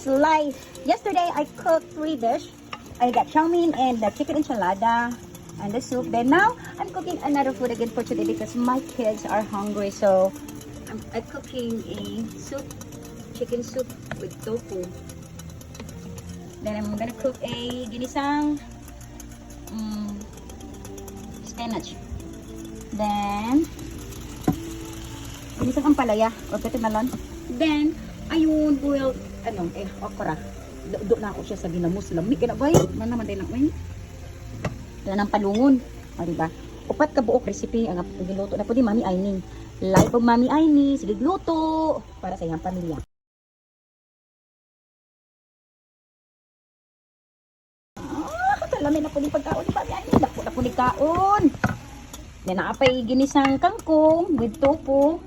slice. Yesterday, I cooked 3 dish. I got chow mein and the chicken enchilada and the soup. Then now, I'm cooking another food again for today because my kids are hungry. So, I'm cooking a soup, chicken soup with tofu. Then I'm gonna cook a ginisang spinach. Then, ginisang ampalaya or petimalon. Then, ayun, boiled, okra. Do na ako siya sa ginamos. Lamig ka na ba yun? Man naman tayo na yun. Wala ng palungon. O, diba? Upat ka buok recipe ang giluto na po di Mami Aini. Live of Mami Aini, sige gluto para sa iyang pamilya. Kalamin na po ni pagkaon ni Mami Aini. Dako na po ni kaon. Then naapay ginisang kangkong with tofu.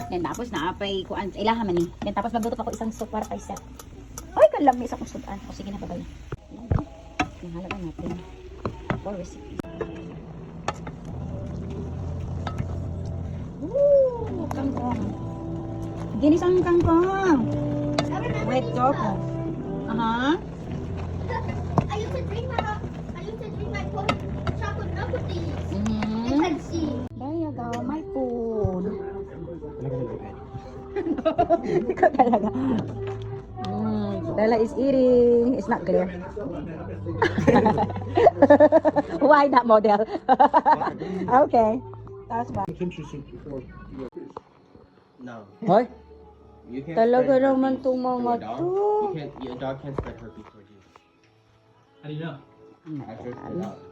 Then tapos naapay kuan ilaha man ni. Then tapos magluto pa ko isang soup para kay Seth. Ay, kalami sa kong sudan. O, sige na, babay. Nahalaga natin. 4 recipes. Woo! Kangkong. Ginisang kangkong. With tofu. Aha. I used to drink my chocolate milk with these. Mm-hmm. And Pepsi. There you go, my food. Ikaw talaga. Bella is eating. It's not clear. Why that model? Okay. That's bad. No. Hoy? You can't Talaga spread naman herpes tong to a mga dog. to. A dog can't spread herpes towards you. How do you know? I searched it out.